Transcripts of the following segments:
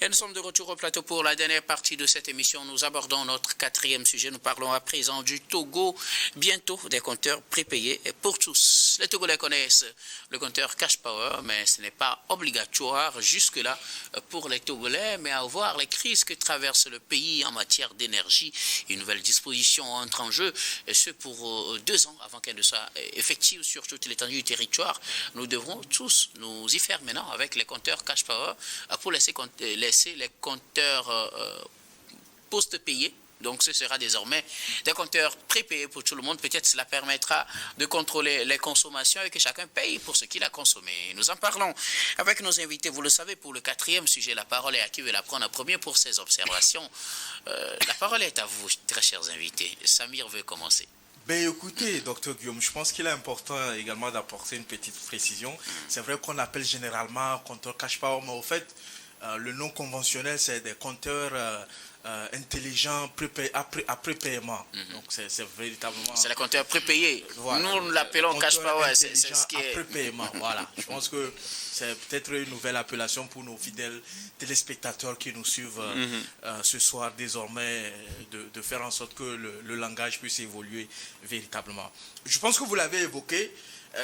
Et nous sommes de retour au plateau pour la dernière partie de cette émission. Nous abordons notre quatrième sujet. Nous parlons à présent du Togo, bientôt des compteurs prépayés pour tous. Les Togolais connaissent le compteur Cash Power, mais ce n'est pas obligatoire jusque-là pour les Togolais. Mais à voir les crises que traverse le pays en matière d'énergie, une nouvelle disposition entre en jeu, et ce pour 2 ans avant qu'elle ne soit effective sur toute l'étendue du territoire. Nous devrons tous nous y faire maintenant avec les compteurs Cash Power pour laisser les compteurs post-payés. Donc ce sera désormais des compteurs prépayés pour tout le monde. Peut-être cela permettra de contrôler les consommations et que chacun paye pour ce qu'il a consommé. Nous en parlons avec nos invités. Vous le savez, pour le quatrième sujet, la parole est à qui veut la prendre en premier pour ses observations. La parole est à vous, très chers invités. Samir veut commencer. Ben écoutez, docteur Guillaume, je pense qu'il est important également d'apporter une petite précision. C'est vrai qu'on appelle généralement compteur cash power, mais au fait, le nom conventionnel, c'est des compteurs intelligents après paiement. Donc c'est véritablement... C'est le compteur prépayé. Voilà. Nous l'appelons cash power. C'est ce qui est... Après paiement, voilà. Je pense que c'est peut-être une nouvelle appellation pour nos fidèles téléspectateurs qui nous suivent ce soir désormais, de faire en sorte que le langage puisse évoluer véritablement. Je pense que vous l'avez évoqué,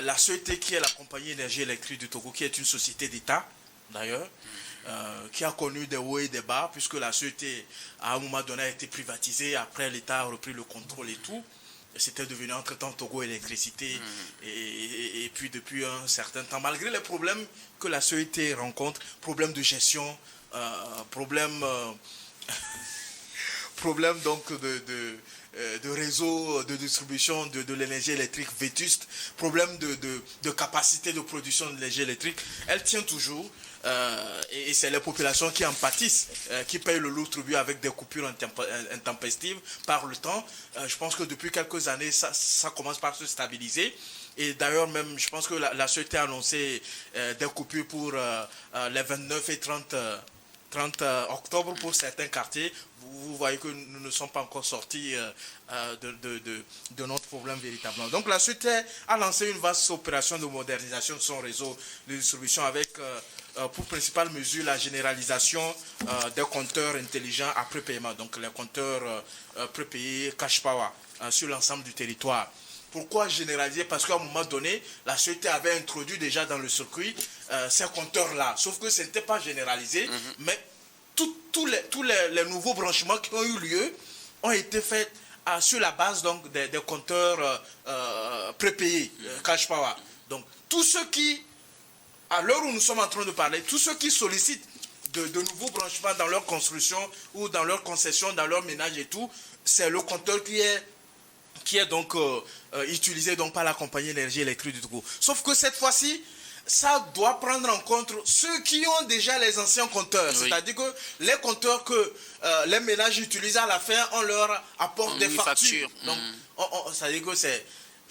la SOET, qui est la compagnie énergie électrique du Togo, qui est une société d'État d'ailleurs, qui a connu des hauts et des bas, puisque la SOET à un moment donné a été privatisée, après l'État a repris le contrôle et tout. C'était devenu entre-temps Togo Électricité et puis depuis un certain temps, malgré les problèmes que la SOET rencontre, problèmes de gestion, problèmes donc de réseau de distribution de l'énergie électrique vétuste, problème de capacité de production d'énergie électrique, elle tient toujours. Et c'est les populations qui en pâtissent, qui payent le lourd tribut avec des coupures intempestives par le temps. Je pense que depuis quelques années, ça commence par se stabiliser. Et d'ailleurs, même, je pense que la SOET a annoncé des coupures pour les 29 et 30 octobre pour certains quartiers. Vous voyez que nous ne sommes pas encore sortis de notre problème véritablement. Donc la SOET a lancé une vaste opération de modernisation de son réseau de distribution avec pour principale mesure la généralisation des compteurs intelligents après paiement, donc les compteurs prépayés cash power sur l'ensemble du territoire. Pourquoi généraliser? Parce qu'à un moment donné, la SOET avait introduit déjà dans le circuit ces compteurs-là, sauf que ce n'était pas généralisé, mais tous les nouveaux branchements qui ont eu lieu ont été faits sur la base donc, des compteurs prépayés, cash power. Donc tous ceux qui, à l'heure où nous sommes en train de parler, tous ceux qui sollicitent de nouveaux branchements dans leur construction ou dans leur concession, dans leur ménage et tout, c'est le compteur qui est donc utilisé donc, par la compagnie énergie électrique du Togo. Sauf que cette fois-ci, ça doit prendre en compte ceux qui ont déjà les anciens compteurs. Oui. C'est-à-dire que les compteurs que les ménages utilisent à la fin, on leur apporte des factures. Donc, c'est-à-dire que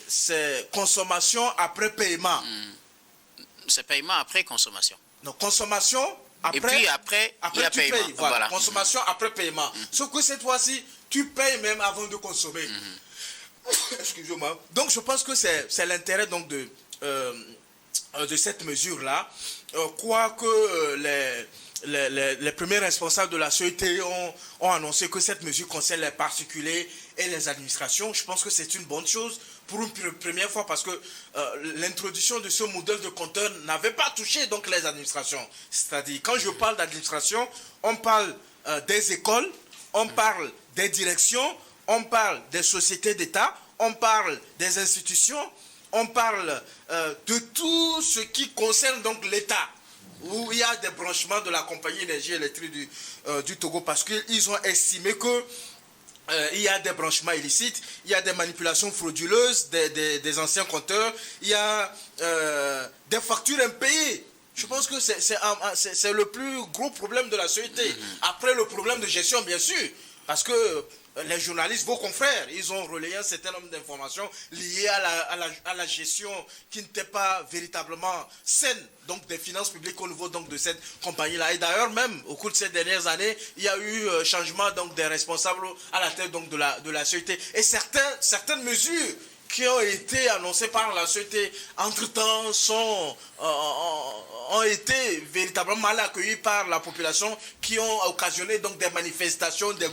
c'est consommation après paiement. C'est paiement après consommation. Donc, consommation après... Et puis après il y a paiement. Payes, voilà. Consommation après paiement. Sauf que cette fois-ci, tu payes même avant de consommer. Excusez-moi. Donc, je pense que c'est l'intérêt donc de cette mesure-là, quoique les premiers responsables de la SOET ont annoncé que cette mesure concerne les particuliers et les administrations. Je pense que c'est une bonne chose pour une première fois parce que l'introduction de ce modèle de compteur n'avait pas touché donc les administrations. C'est-à-dire, quand je parle d'administration, on parle des écoles, on parle des directions, on parle des sociétés d'État, on parle des institutions, on parle de tout ce qui concerne donc l'État, où il y a des branchements de la compagnie énergie électrique du Togo, parce qu'ils ont estimé que il y a des branchements illicites, il y a des manipulations frauduleuses des anciens compteurs, il y a des factures impayées. Je pense que c'est le plus gros problème de la société. Après le problème de gestion, bien sûr, parce que les journalistes, vos confrères, ils ont relayé un certain nombre d'informations liées à la gestion qui n'était pas véritablement saine, donc des finances publiques au niveau donc, de cette compagnie-là. Et d'ailleurs, même au cours de ces dernières années, il y a eu changement donc, des responsables à la tête donc, de la société. Et certaines mesures qui ont été annoncés par la société, entre-temps, ont été véritablement mal accueillis par la population, qui ont occasionné donc des manifestations, des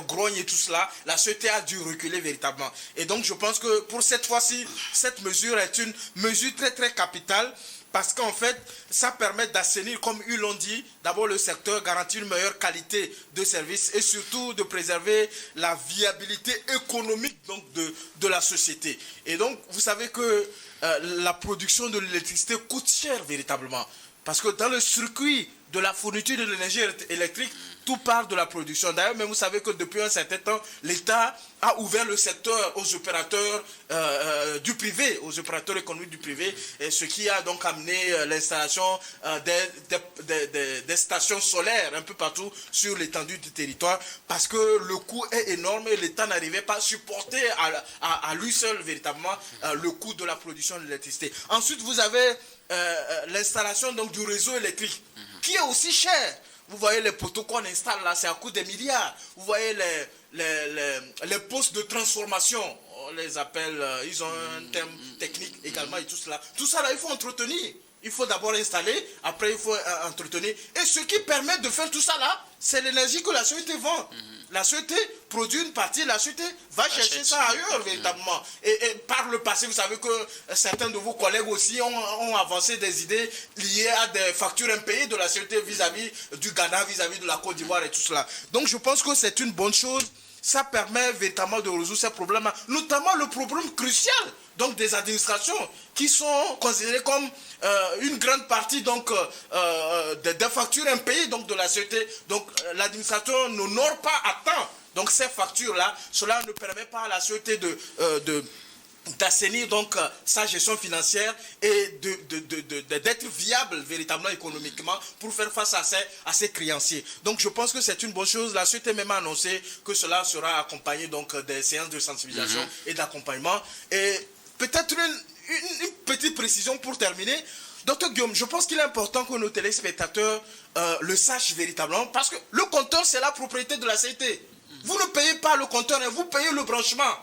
grognes et tout cela. La société a dû reculer véritablement. Et donc je pense que pour cette fois-ci, cette mesure est une mesure très très capitale, parce qu'en fait, ça permet d'assainir, comme ils l'ont dit, d'abord le secteur, garantir une meilleure qualité de service et surtout de préserver la viabilité économique donc, de la société. Et donc, vous savez que la production de l'électricité coûte cher véritablement. Parce que dans le circuit de la fourniture de l'énergie électrique, tout part de la production. D'ailleurs, même vous savez que depuis un certain temps, l'État a ouvert le secteur aux opérateurs du privé, aux opérateurs économiques du privé, et ce qui a donc amené l'installation des stations solaires un peu partout sur l'étendue du territoire, parce que le coût est énorme et l'État n'arrivait pas à supporter à lui seul véritablement le coût de la production de l'électricité. Ensuite, vous avez l'installation donc du réseau électrique, qui est aussi cher. Vous voyez les poteaux qu'on installe là, c'est à coût des milliards. Vous voyez les postes de transformation, on les appelle, ils ont un terme technique également et tout cela. Tout ça là, il faut entretenir. Il faut d'abord installer, après il faut entretenir. Et ce qui permet de faire tout ça là, c'est l'énergie que la société vend. La société produit une partie, la société va chercher ça ailleurs véritablement. Et par le passé, vous savez que certains de vos collègues aussi ont avancé des idées liées à des factures impayées de la société vis-à-vis du Ghana, vis-à-vis de la Côte d'Ivoire et tout cela. Donc je pense que c'est une bonne chose. Ça permet véritablement de résoudre ces problèmes, notamment le problème crucial donc des administrations qui sont considérées comme une grande partie donc des factures impayées donc de la société. Donc l'administration n'honore pas à temps donc ces factures là. Cela ne permet pas à la société d'assainir donc sa gestion financière et d'être viable véritablement économiquement pour faire face à ces créanciers. Donc je pense que c'est une bonne chose. La société même a annoncé que cela sera accompagné donc des séances de sensibilisation et d'accompagnement. Et peut-être une petite précision pour terminer. Docteur Guillaume, je pense qu'il est important que nos téléspectateurs le sachent véritablement, parce que le compteur c'est la propriété de la société. Vous ne payez pas le compteur, vous payez le branchement.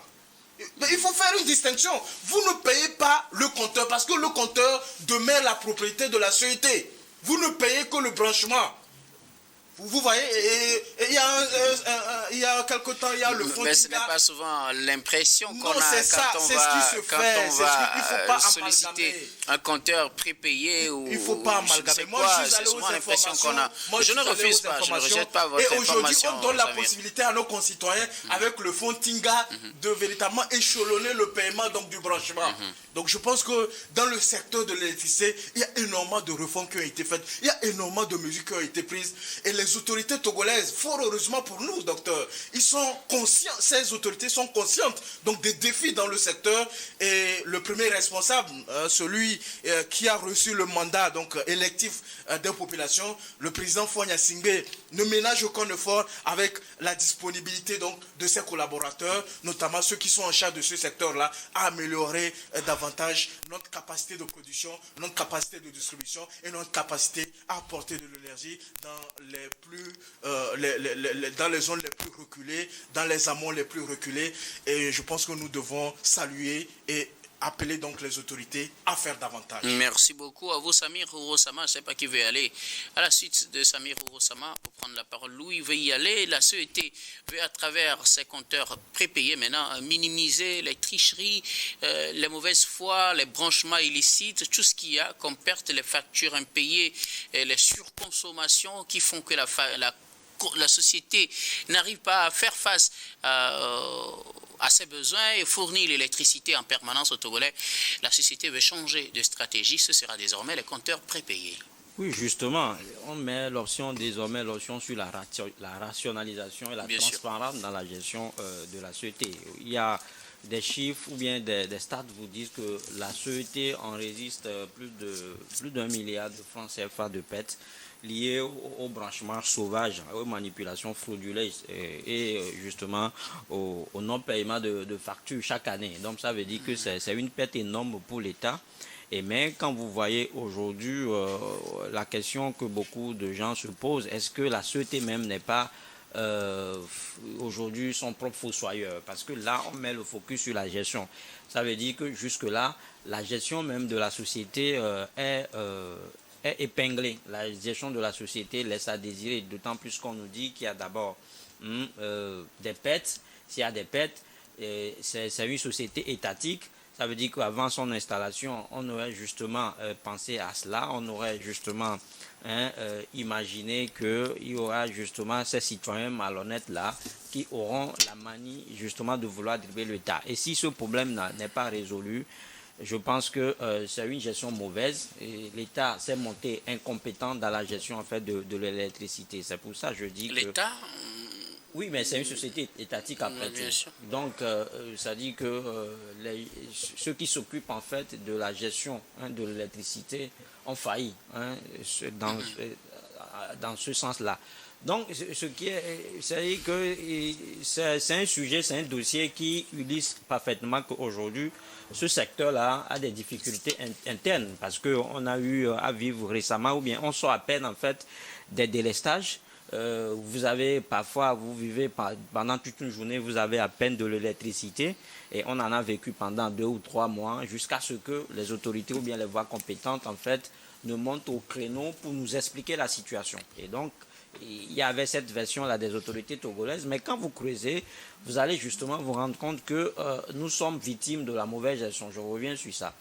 Mais il faut faire une distinction. Vous ne payez pas le compteur parce que le compteur demeure la propriété de la société. Vous ne payez que le branchement. Vous voyez, il y a quelque temps, il y a le fonds. Mais ce n'est pas souvent l'impression qu'on a quand on va solliciter un compteur prépayé ou. Il ne faut pas amalgamer. Moi, je suis allé aux informations. Je ne refuse pas, je ne rejette pas votre information. Et aujourd'hui, on donne la possibilité à nos concitoyens, avec le fonds Tinga, de véritablement échelonner le paiement donc, du branchement. Donc je pense que dans le secteur de l'électricité, il y a énormément de réformes qui ont été faites, il y a énormément de mesures qui ont été prises. Et les autorités togolaises, fort heureusement pour nous, docteur, ils sont conscients, ces autorités sont conscientes donc des défis dans le secteur. Et le premier responsable, celui qui a reçu le mandat donc électif des populations, le président Fogna Singbe, ne ménage aucun effort avec la disponibilité donc de ses collaborateurs, notamment ceux qui sont en charge de ce secteur-là, à améliorer davantage notre capacité de production, notre capacité de distribution et notre capacité à apporter de l'énergie dans les zones les plus reculées, dans les amont les plus reculés. Et je pense que nous devons saluer et appeler donc les autorités à faire davantage. Merci beaucoup à vous, Samir Ourosama. Je ne sais pas qui veut aller à la suite de Samir Ourosama pour prendre la parole. Louis veut y aller. La société veut, à travers ses compteurs prépayés maintenant, minimiser les tricheries, les mauvaises foi, les branchements illicites, tout ce qu'il y a comme perte, les factures impayées, et les surconsommations qui font que la société n'arrive pas à faire face à ses besoins et fournir l'électricité en permanence aux Togolais. La société veut changer de stratégie. Ce sera désormais les compteurs prépayés. Oui, justement, on met désormais l'option sur la rationalisation et la transparence dans la gestion de la société. Il y a des chiffres ou bien des stats vous disent que la société enregistre plus d'1 milliard de francs CFA de pertes liées au branchement sauvage, aux manipulations frauduleuses et justement au non-paiement de factures chaque année. Donc ça veut dire que c'est une perte énorme pour l'État. Mais quand vous voyez aujourd'hui la question que beaucoup de gens se posent, est-ce que la société même n'est pas aujourd'hui son propre fossoyeur. Parce que là, on met le focus sur la gestion. Ça veut dire que jusque-là, la gestion même de la société est épinglée. La gestion de la société laisse à désirer, d'autant plus qu'on nous dit qu'il y a d'abord des pertes. S'il y a des pertes, c'est une société étatique. Ça veut dire qu'avant son installation, on aurait justement pensé à cela. On aurait justement imaginé qu'il y aura justement ces citoyens malhonnêtes-là qui auront la manie justement de vouloir dribbler l'État. Et si ce problème n'est pas résolu, je pense que c'est une gestion mauvaise. L'État s'est monté incompétent dans la gestion en fait, de l'électricité. C'est pour ça que je dis que... L'État... Oui, mais c'est une société étatique après tout. Donc, ça dit que ceux qui s'occupent en fait de la gestion de l'électricité ont failli dans ce sens-là. Donc, ce qui est, c'est que c'est un sujet, c'est un dossier qui illustre parfaitement qu'aujourd'hui, ce secteur-là a des difficultés internes parce qu'on a eu à vivre récemment, ou bien on sort à peine en fait des délestages. Vous avez parfois, vous vivez pendant toute une journée, vous avez à peine de l'électricité et on en a vécu pendant 2 ou 3 mois jusqu'à ce que les autorités ou bien les voies compétentes en fait ne montent au créneau pour nous expliquer la situation. Et donc, il y avait cette version-là des autorités togolaises, mais quand vous creusez, vous allez justement vous rendre compte que nous sommes victimes de la mauvaise gestion. Je reviens sur ça.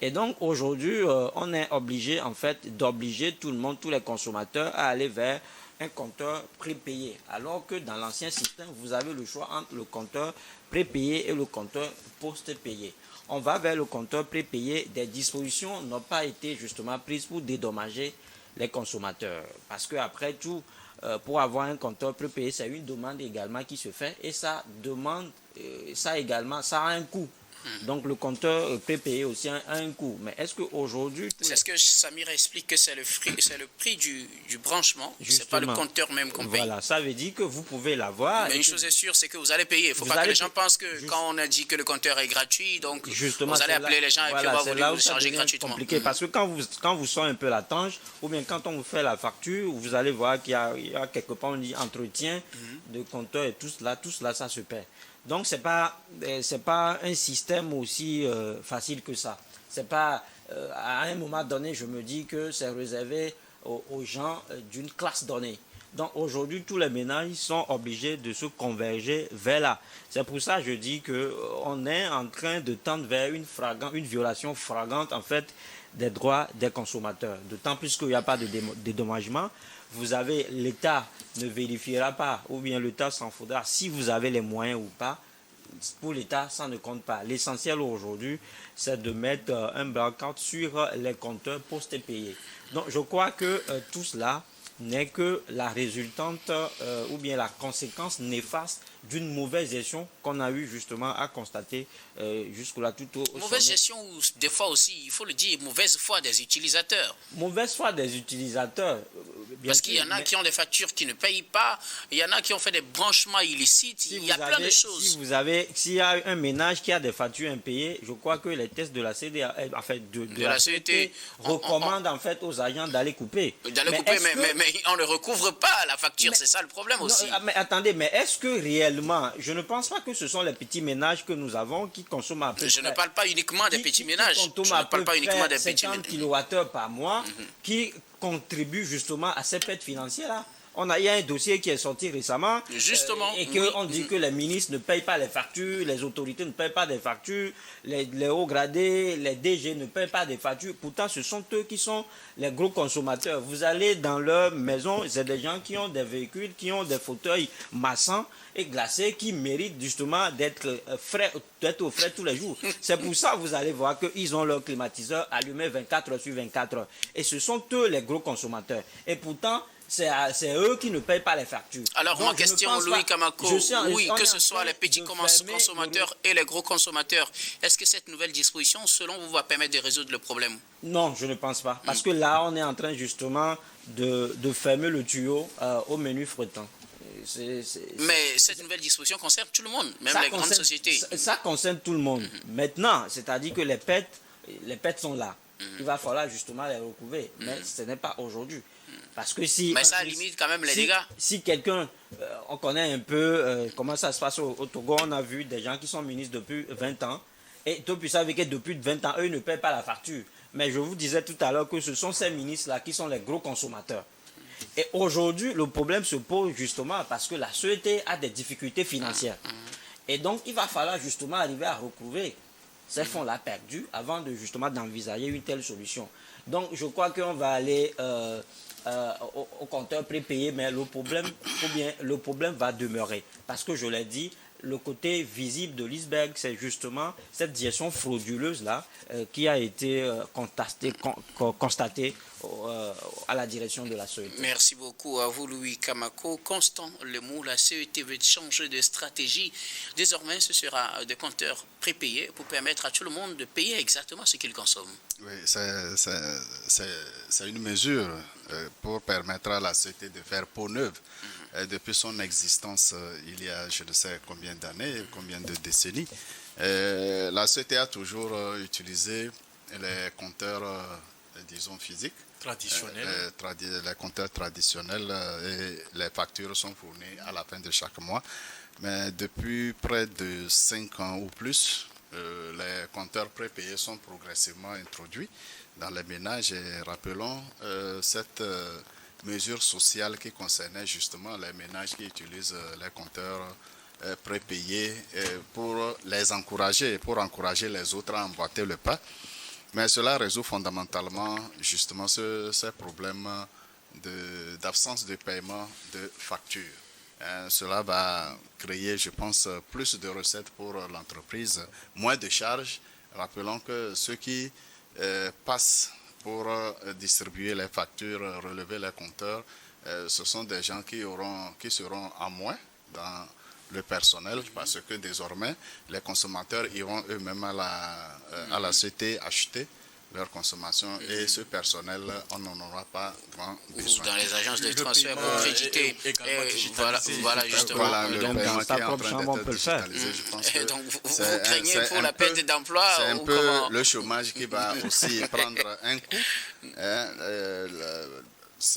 Et donc aujourd'hui, on est obligé en fait d'obliger tout le monde, tous les consommateurs à aller vers un compteur prépayé. Alors que dans l'ancien système, vous avez le choix entre le compteur prépayé et le compteur post-payé. On va vers le compteur prépayé. Des dispositions n'ont pas été justement prises pour dédommager les consommateurs. Parce qu'après tout, pour avoir un compteur prépayé, c'est une demande également qui se fait et ça demande, ça également, ça a un coût. Donc le compteur prépayé aussi a un coût. Mais est-ce qu'aujourd'hui... C'est ce que Samir explique que c'est le prix du branchement, c'est pas le compteur même qu'on paye. Voilà, ça veut dire que vous pouvez l'avoir. Mais une chose est sûre, c'est que vous allez payer. Il ne faut pas que les gens pensent que quand on a dit que le compteur est gratuit, donc vous allez appeler les gens et puis on va vous le changer gratuitement. C'est compliqué parce que quand vous sort un peu la tange, ou bien quand on vous fait la facture, vous allez voir qu'il y a quelque part, on dit entretien de compteur et tout cela, ça se perd. Donc, c'est pas un système aussi facile que ça. C'est pas, à un moment donné, je me dis que c'est réservé aux gens d'une classe donnée. Donc, aujourd'hui, tous les ménages sont obligés de se converger vers là. C'est pour ça que je dis qu'on est en train de tendre vers une violation flagrante, en fait, des droits des consommateurs. D'autant plus qu'il n'y a pas de dédommagement. Vous avez, l'État ne vérifiera pas, ou bien l'État s'en faudra si vous avez les moyens ou pas. Pour l'État, ça ne compte pas. L'essentiel aujourd'hui, c'est de mettre un blackout sur les compteurs post-payés. Donc, je crois que tout cela n'est que la résultante ou bien la conséquence néfaste d'une mauvaise gestion qu'on a eu justement à constater jusque-là tout au mauvaise gestion ou des fois aussi, il faut le dire, mauvaise foi des utilisateurs. Mauvaise foi des utilisateurs. Parce qu'il y en a qui ont des factures qui ne payent pas, il y en a qui ont fait des branchements illicites, il y a plein de choses. S'il y a un ménage qui a des factures impayées, je crois que les tests de la CDA, en fait, de la CT recommandent en fait aux agents d'aller couper. Mais on ne recouvre pas la facture, c'est ça le problème aussi. Non, mais attendez, mais est-ce que réellement, je ne pense pas que ce sont les petits ménages que nous avons qui consomment à peu près. Je ne parle pas uniquement des petits ménages. Je ne parle pas uniquement des petits ménages. 50 kWh par mois qui contribuent justement à ces pertes financières-là. Il y a un dossier qui est sorti récemment. Justement. Et qu'on dit que les ministres ne payent pas les factures, les autorités ne payent pas des factures, les hauts gradés, les DG ne payent pas des factures. Pourtant, ce sont eux qui sont les gros consommateurs. Vous allez dans leur maison, c'est des gens qui ont des véhicules, qui ont des fauteuils massants et glacés, qui méritent justement d'être au frais tous les jours. C'est pour ça que vous allez voir qu'ils ont leur climatiseur allumé 24 heures sur 24 heures. Et ce sont eux les gros consommateurs. Et pourtant, c'est eux qui ne payent pas les factures. Alors, donc, ma question, Louis Kamako, oui, que ce soit les petits consommateurs et les gros consommateurs, est-ce que cette nouvelle disposition, selon vous, va permettre de résoudre le problème? Non, je ne pense pas. Parce que là, on est en train justement de fermer le tuyau au menu frottant. Mais cette nouvelle disposition concerne tout le monde, même les grandes sociétés. Ça concerne tout le monde. Maintenant, c'est-à-dire que les pertes sont là. Il va falloir justement les recouvrer. Mais ce n'est pas aujourd'hui. Parce que si... Mais ça limite quand même les dégâts. Si quelqu'un, on connaît un peu comment ça se passe au Togo, on a vu des gens qui sont ministres depuis 20 ans, et depuis ça veut dire que depuis 20 ans, eux ne paient pas la facture. Mais je vous disais tout à l'heure que ce sont ces ministres-là qui sont les gros consommateurs. Et aujourd'hui, le problème se pose justement parce que la société a des difficultés financières. Et donc, il va falloir justement arriver à recouvrer ces fonds-là perdus avant de justement d'envisager une telle solution. Donc, je crois qu'on va aller au compteur prépayé, mais le problème va demeurer. Parce que je l'ai dit, le côté visible de l'iceberg, c'est justement cette gestion frauduleuse-là qui a été constatée à la direction de la CET. Merci beaucoup à vous, Louis Kamako. Constant Lemou, la CET veut changer de stratégie. Désormais, ce sera des compteurs prépayés pour permettre à tout le monde de payer exactement ce qu'il consomme. Oui, c'est une mesure pour permettre à la CET de faire peau neuve. Depuis son existence, il y a je ne sais combien d'années, combien de décennies, la CET a toujours utilisé les compteurs, disons, physiques. Traditionnels. Les compteurs traditionnels et les factures sont fournies à la fin de chaque mois. Mais depuis près de 5 ans ou plus, les compteurs prépayés sont progressivement introduits dans les ménages. Et rappelons cette mesure sociale qui concernait justement les ménages qui utilisent les compteurs prépayés pour les encourager, pour encourager les autres à emboîter le pas. Mais cela résout fondamentalement justement ce problème d'absence de paiement de factures. Cela va créer, je pense, plus de recettes pour l'entreprise, moins de charges. Rappelons que ceux qui passent pour distribuer les factures, relever les compteurs, ce sont des gens qui seront en moins dans le personnel, parce que désormais, les consommateurs iront eux-mêmes à la CET acheter leur consommation et ce personnel, on n'en aura pas grand besoin. Dans les agences de transfert pour créditer. Voilà, justement. Voilà, le donc, paiement dans qui sa est en propre train chambre, on d'être peut le faire. digitalisé, je pense que Donc, vous craignez pour la perte d'emploi? C'est un peu le chômage qui va aussi prendre un coup.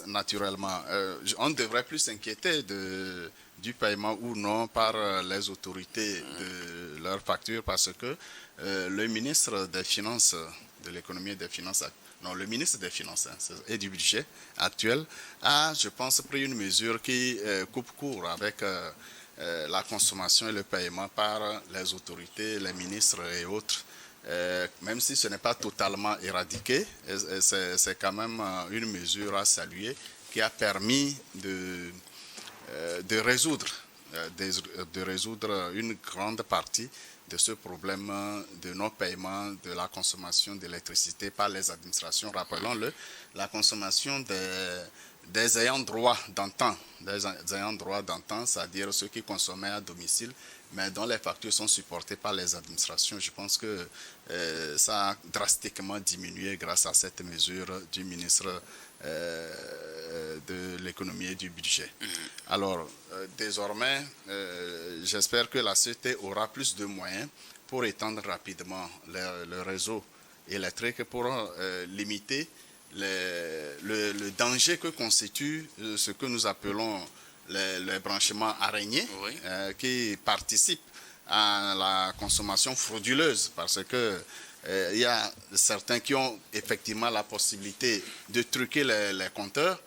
Naturellement, on devrait plus s'inquiéter du paiement ou non par les autorités de leurs factures parce que le ministre des Finances, de l'économie et des finances, le ministre des Finances et du budget actuel a, je pense, pris une mesure qui coupe court avec la consommation et le paiement par les autorités, les ministres et autres. Même si ce n'est pas totalement éradiqué, c'est quand même une mesure à saluer qui a permis de résoudre une grande partie de ce problème de non-paiement de la consommation d'électricité par les administrations. Rappelons-le, la consommation des ayants droit d'antan, c'est-à-dire ceux qui consommaient à domicile, mais dont les factures sont supportées par les administrations. Je pense que ça a drastiquement diminué grâce à cette mesure du ministre de l'économie et du budget. Alors, désormais, j'espère que la CET aura plus de moyens pour étendre rapidement le réseau électrique pour limiter le danger que constitue ce que nous appelons les branchements araignées, oui, qui participent à la consommation frauduleuse parce que il y a certains qui ont effectivement la possibilité de truquer les compteurs,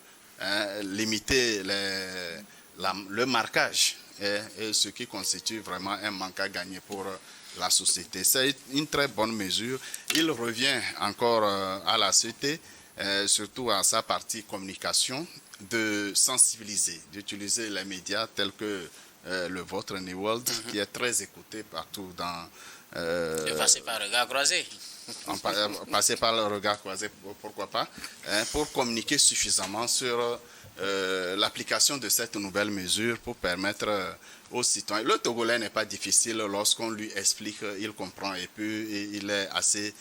limiter le marquage, et ce qui constitue vraiment un manque à gagner pour la société. C'est une très bonne mesure. Il revient encore à la CET, surtout à sa partie communication, de sensibiliser, d'utiliser les médias tels que le vôtre, New World, qui est très écouté partout dans... de passer par le regard croisé. Passer par le regard croisé, pourquoi pas, pour communiquer suffisamment sur l'application de cette nouvelle mesure pour permettre aux citoyens. Le Togolais n'est pas difficile lorsqu'on lui explique, il comprend et puis il est assez...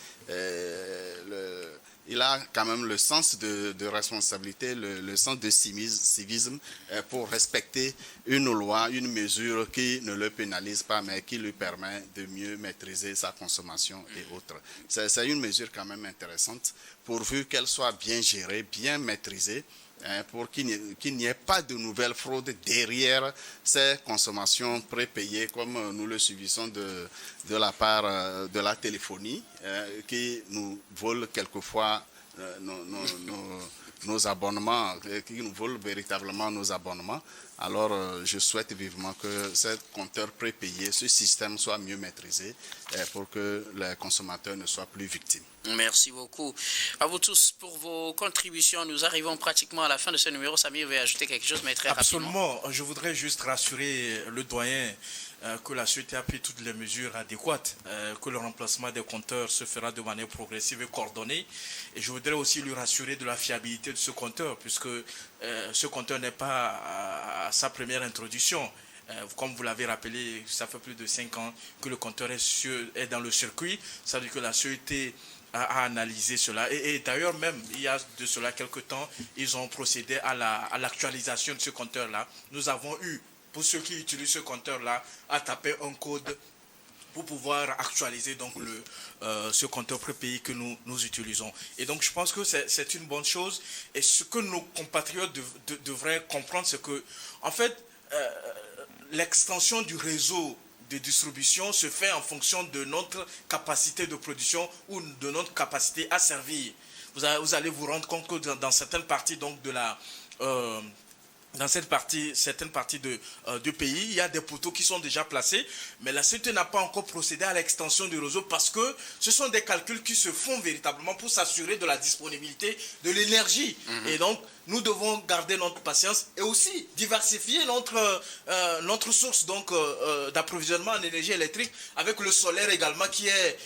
il a quand même le sens de responsabilité, le sens de civisme pour respecter une loi, une mesure qui ne le pénalise pas, mais qui lui permet de mieux maîtriser sa consommation et autres. C'est une mesure quand même intéressante, pourvu qu'elle soit bien gérée, bien maîtrisée, pour qu'il n'y ait pas de nouvelles fraudes derrière ces consommations prépayées comme nous le subissons de la part de la téléphonie qui nous vole quelquefois nos abonnements, qui nous volent véritablement nos abonnements. Alors, je souhaite vivement que ces compteurs prépayés, ce système soit mieux maîtrisé pour que les consommateurs ne soient plus victimes. Merci beaucoup à vous tous pour vos contributions. Nous arrivons pratiquement à la fin de ce numéro. Samir veut ajouter quelque chose, mais très rapidement. Absolument. Je voudrais juste rassurer le doyen que la société a pris toutes les mesures adéquates, que le remplacement des compteurs se fera de manière progressive et coordonnée. Et je voudrais aussi lui rassurer de la fiabilité de ce compteur, puisque ce compteur n'est pas à sa première introduction. Comme vous l'avez rappelé, ça fait plus de 5 ans que le compteur est dans le circuit. Ça veut dire que la société a analysé cela. Et d'ailleurs, même, il y a de cela quelques temps, ils ont procédé à l'actualisation de ce compteur-là. Nous avons eu, pour ceux qui utilisent ce compteur-là, à taper un code pour pouvoir actualiser donc ce compteur prépayé que nous utilisons. Et donc, je pense que c'est une bonne chose. Et ce que nos compatriotes devraient comprendre, c'est que, en fait, l'extension du réseau de distribution se fait en fonction de notre capacité de production ou de notre capacité à servir. Vous allez vous rendre compte que dans certaines parties donc dans certaines parties du pays, il y a des poteaux qui sont déjà placés, mais la CET n'a pas encore procédé à l'extension du réseau parce que ce sont des calculs qui se font véritablement pour s'assurer de la disponibilité de l'énergie. Et donc, nous devons garder notre patience et aussi diversifier notre source d'approvisionnement en énergie électrique avec le solaire également qui est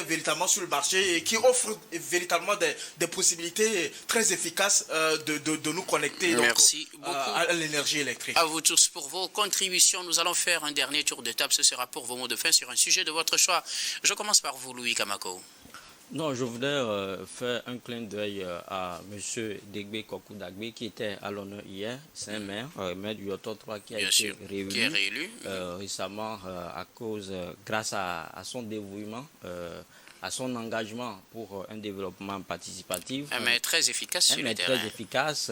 véritablement sur le marché et qui offre véritablement des possibilités très efficaces de nous connecter à l'énergie électrique. À vous tous pour vos contributions. Nous allons faire un dernier tour de table. Ce sera pour vos mots de fin sur un sujet de votre choix. Je commence par vous, Louis Kamako. Non, je voudrais faire un clin d'œil à M. Degbe Kokou Dagbe qui était à l'honneur hier. C'est un maire, maire du Yoto 3 qui a été réélu récemment grâce à son dévouement, à son engagement pour un développement participatif. Un maire très efficace sur le terrain. Très efficace,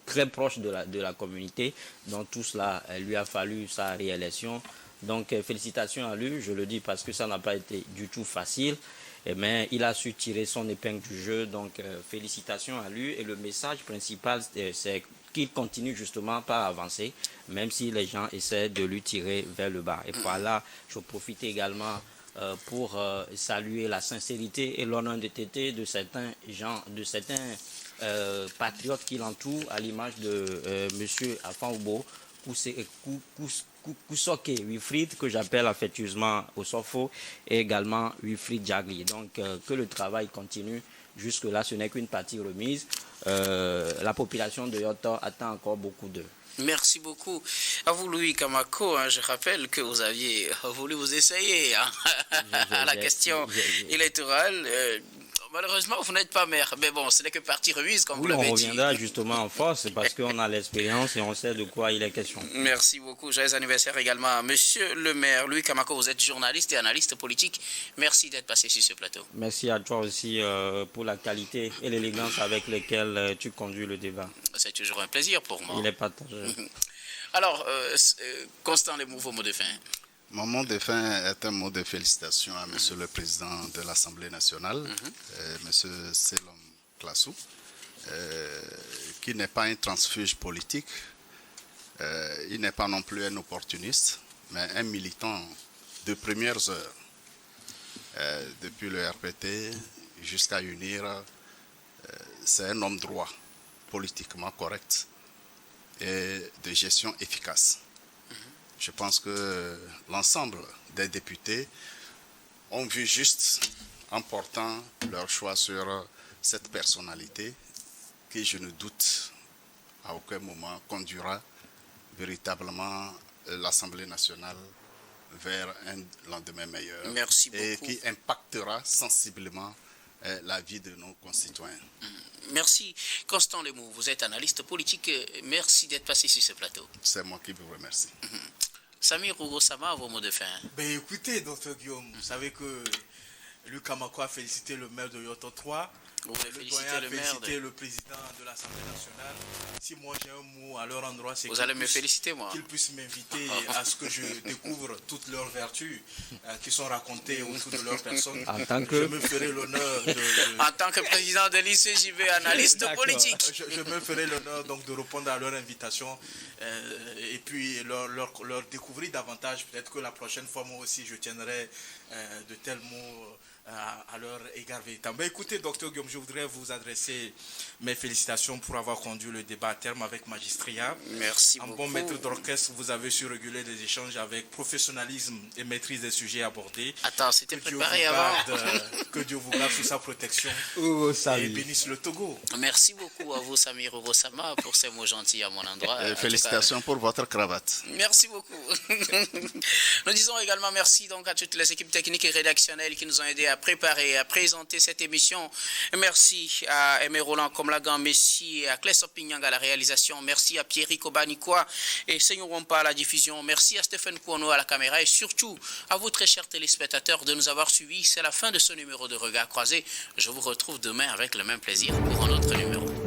très proche de la communauté. Donc tout cela lui a fallu sa réélection. Donc félicitations à lui, je le dis parce que ça n'a pas été du tout facile. Mais il a su tirer son épingle du jeu, donc félicitations à lui. Et le message principal, c'est qu'il continue justement par avancer, même si les gens essaient de lui tirer vers le bas. Et voilà, je profite également pour saluer la sincérité et l'honnêteté de certains gens, de certains patriotes qui l'entourent, à l'image de M. Afan-Oubo, Kousoke Wilfried, que j'appelle affectueusement Osofo, et également Wilfried Jagli. Donc, que le travail continue. Jusque-là, ce n'est qu'une partie remise. La population de Yoto attend encore beaucoup d'eux. Merci beaucoup à vous, Louis Kamako. Je rappelle que vous aviez voulu vous essayer à la question électorale. Malheureusement, vous n'êtes pas maire, mais bon, ce n'est que partie remise, comme vous l'avez dit. On reviendra justement en force, parce qu'on a l'expérience et on sait de quoi il est question. Merci beaucoup. Joyeux anniversaire également à Monsieur le maire Louis Kamako. Vous êtes journaliste et analyste politique. Merci d'être passé sur ce plateau. Merci à toi aussi pour la qualité et l'élégance avec lesquelles tu conduis le débat. C'est toujours un plaisir pour moi. Il est partagé. Alors, Constant Lemou, vos mots de fin. Mon mot de fin est un mot de félicitations à Monsieur le Président de l'Assemblée nationale, Monsieur Selom Klassou, qui n'est pas un transfuge politique, il n'est pas non plus un opportuniste, mais un militant de premières heures, depuis le RPT jusqu'à UNIR. C'est un homme droit, politiquement correct et de gestion efficace. Je pense que l'ensemble des députés ont vu juste en portant leur choix sur cette personnalité qui, je ne doute à aucun moment, conduira véritablement l'Assemblée nationale vers un lendemain meilleur. Merci beaucoup. Et qui impactera sensiblement la vie de nos concitoyens. Merci. Constant Lemou, vous êtes analyste politique. Merci d'être passé sur ce plateau. C'est moi qui vous remercie. Samir Ougosama, vos mots de fin. Ben écoutez, Dr Guillaume, vous savez que Louis Kamako a félicité le maire de Yoto 3. Vous voulez le féliciter doyen a le maire félicité le président de l'Assemblée nationale. Si moi j'ai un mot à leur endroit, c'est Vous allez me féliciter, moi. qu'ils puissent m'inviter à ce que je découvre toutes leurs vertus qui sont racontées autour de leur personne. Je me ferai l'honneur En tant que président de l'ICJB, analyste politique. Je me ferai l'honneur donc de répondre à leur invitation et puis leur découvrir davantage. Peut-être que la prochaine fois, moi aussi, je tiendrai de tels mots à leur égard véritable. Écoutez, docteur Guillaume, je voudrais vous adresser mes félicitations pour avoir conduit le débat à terme avec magistria. Merci beaucoup. En bon maître d'orchestre, vous avez su réguler les échanges avec professionnalisme et maîtrise des sujets abordés. Attends, c'était préparé avant. Que Dieu vous garde sous sa protection et bénisse le Togo. Merci beaucoup à vous, Samir Obosama, pour ces mots gentils à mon endroit. Et félicitations pour votre cravate. Merci beaucoup. Nous disons également merci donc à toutes les équipes techniques et rédactionnelles qui nous ont aidés à préparer, à présenter cette émission. Merci à Aimé Roland Komlagan, Messi et à Klesop Pinyang à la réalisation. Merci à Pierre Kobanikwa et Seigneur Wampa à la diffusion. Merci à Stéphane Kouano à la caméra et surtout à vous très chers téléspectateurs de nous avoir suivis. C'est la fin de ce numéro de Regard Croisé. Je vous retrouve demain avec le même plaisir pour un autre numéro.